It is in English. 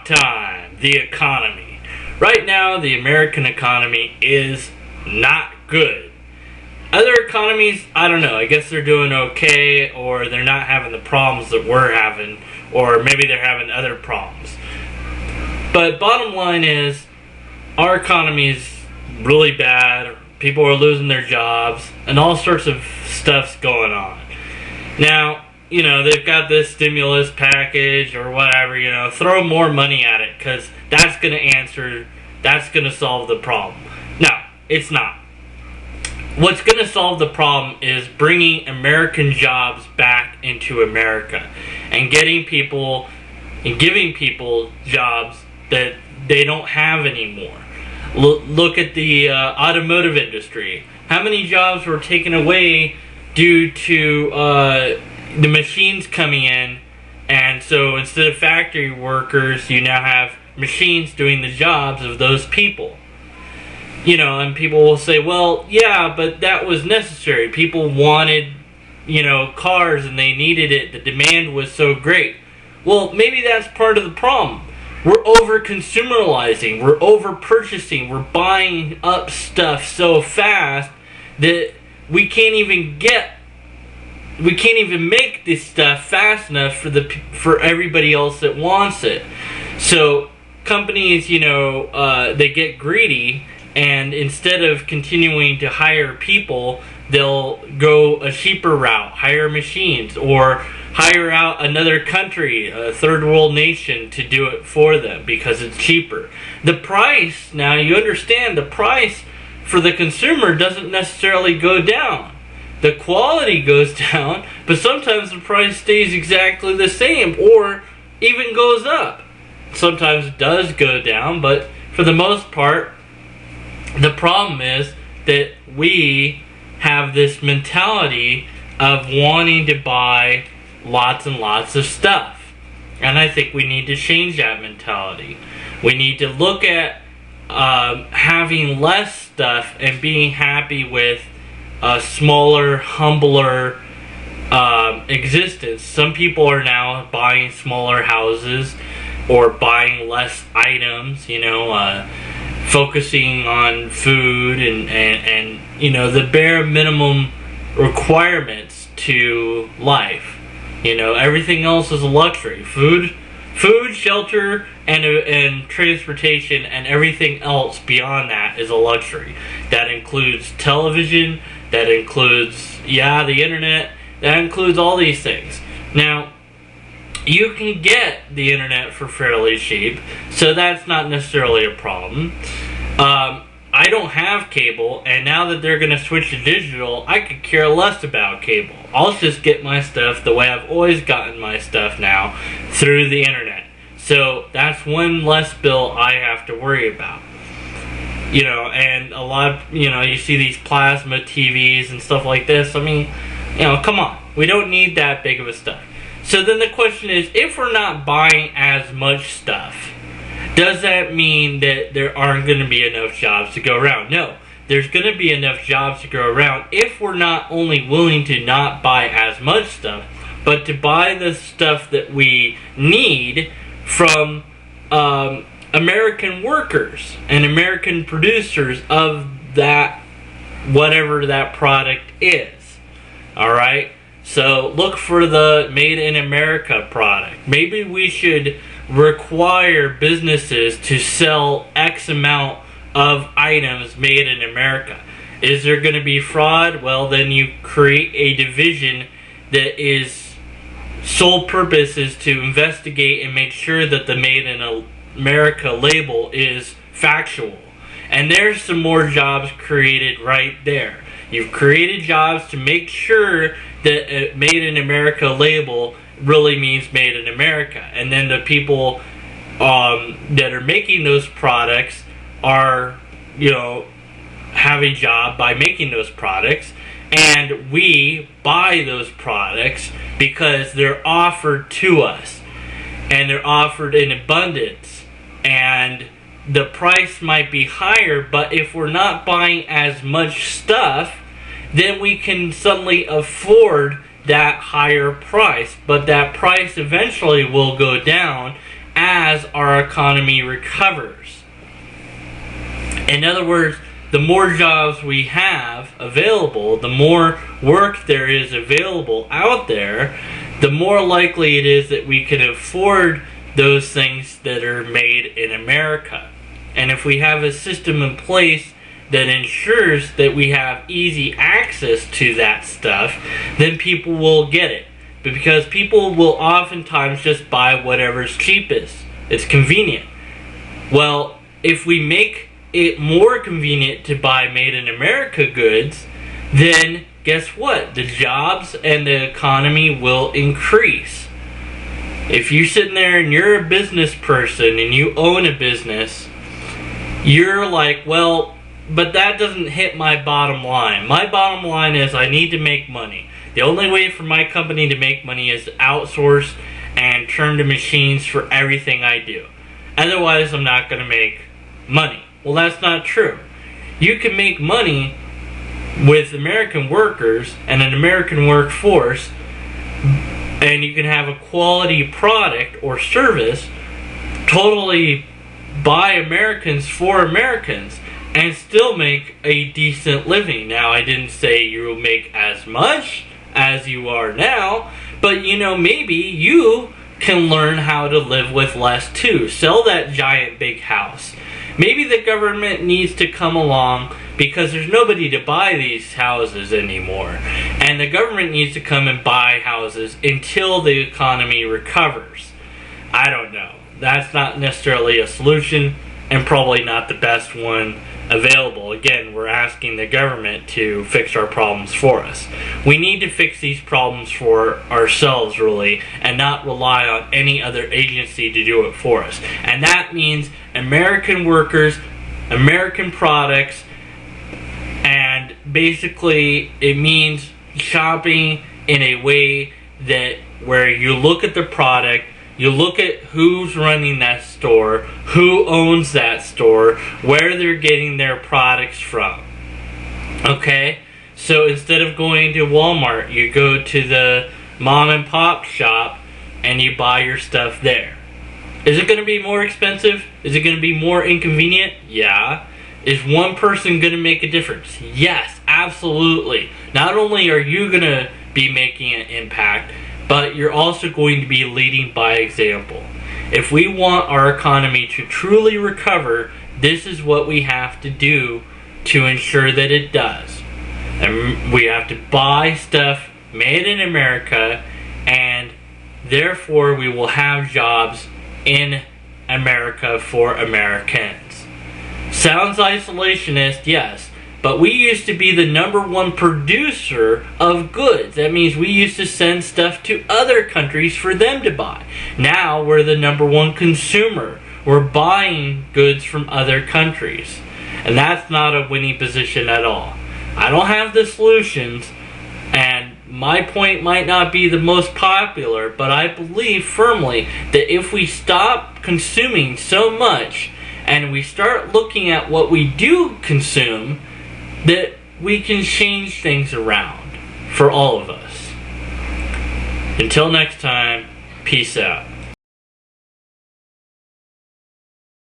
talk time. The economy. Right now, the American economy is not good. Other economies, I don't know. I guess they're doing okay, or they're not having the problems that we're having, or maybe they're having other problems. But bottom line is, our economy is really bad. People are losing their jobs, and all sorts of stuff's going on. Now, they've got this stimulus package or whatever, throw more money at it, because that's going to solve the problem. No, it's not. What's going to solve the problem is bringing American jobs back into America and giving people jobs that they don't have anymore. Look at the automotive industry. How many jobs were taken away due to the machines coming in? And so instead of factory workers, you now have machines doing the jobs of those people. And people will say, well, yeah, but that was necessary. People wanted, cars, and they needed it. The demand was so great. Well, maybe that's part of the problem. We're over-consumeralizing. We're over-purchasing. We're buying up stuff so fast that we can't even make this stuff fast enough for everybody else that wants it. So companies, they get greedy. And instead of continuing to hire people, they'll go a cheaper route, hire machines, or hire out another country, a third world nation, to do it for them because it's cheaper. The price, now you understand, the price for the consumer doesn't necessarily go down. The quality goes down, but sometimes the price stays exactly the same or even goes up. Sometimes it does go down, but for the most part, the problem is that we have this mentality of wanting to buy lots and lots of stuff. And I think we need to change that mentality. We need to look at having less stuff and being happy with a smaller, humbler existence. Some people are now buying smaller houses or buying less items, focusing on food and the bare minimum requirements to life. Everything else is a luxury. Food, shelter, and transportation, and everything else beyond that is a luxury. That includes television, that includes, the internet, that includes all these things. Now, you can get the internet for fairly cheap, so that's not necessarily a problem. I don't have cable, and now that they're going to switch to digital, I could care less about cable. I'll just get my stuff the way I've always gotten my stuff now, through the internet. So that's one less bill I have to worry about. And a lot of, you see these plasma TVs and stuff like this. I mean, come on. We don't need that big of a stuff. So then the question is, if we're not buying as much stuff, does that mean that there aren't going to be enough jobs to go around? No, there's going to be enough jobs to go around if we're not only willing to not buy as much stuff, but to buy the stuff that we need from American workers and American producers of that, whatever that product is. Alright? So look for the Made in America product. Maybe we should require businesses to sell X amount of items made in America. Is there going to be fraud? Well, then you create a division that is sole purpose is to investigate and make sure that the Made in America label is factual. And there's some more jobs created right there. You've created jobs to make sure that a Made in America label really means Made in America. And then the people that are making those products are, have a job by making those products. And we buy those products because they're offered to us. And they're offered in abundance. And the price might be higher, but if we're not buying as much stuff, then we can suddenly afford that higher price. But that price eventually will go down as our economy recovers. In other words, the more jobs we have available, the more work there is available out there, the more likely it is that we can afford those things that are made in America. And if we have a system in place that ensures that we have easy access to that stuff, then people will get it. But because people will oftentimes just buy whatever's cheapest. It's convenient. Well, if we make it more convenient to buy made in America goods, then guess what? The jobs and the economy will increase. If you're sitting there and you're a business person and you own a business, you're like, well, but that doesn't hit my bottom line. My bottom line is I need to make money. The only way for my company to make money is to outsource and turn to machines for everything I do. Otherwise, I'm not going to make money. Well, that's not true. You can make money with American workers and an American workforce, and you can have a quality product or service totally by Americans for Americans and still make a decent living. Now, I didn't say you will make as much as you are now, but maybe you can learn how to live with less too. Sell that giant big house. Maybe the government needs to come along because there's nobody to buy these houses anymore. And the government needs to come and buy houses until the economy recovers. I don't know. That's not necessarily a solution and probably not the best one available. Again, we're asking the government to fix our problems for us. We need to fix these problems for ourselves, really, and not rely on any other agency to do it for us. And that means American workers, American products, and basically it means shopping in a way that where you look at the product, you look at who's running that store, who owns that store, where they're getting their products from. Okay? So instead of going to Walmart, you go to the mom and pop shop and you buy your stuff there. Is it going to be more expensive? Is it going to be more inconvenient? Yeah. Is one person going to make a difference? Yes, absolutely. Not only are you going to be making an impact, but you're also going to be leading by example. If we want our economy to truly recover, this is what we have to do to ensure that it does. And we have to buy stuff made in America, and therefore we will have jobs in America for Americans. Sounds isolationist, yes. But we used to be the #1 producer of goods. That means we used to send stuff to other countries for them to buy. Now we're the #1 consumer. We're buying goods from other countries. And that's not a winning position at all. I don't have the solutions, and my point might not be the most popular, but I believe firmly that if we stop consuming so much and we start looking at what we do consume, that we can change things around for all of us. Until next time, peace out.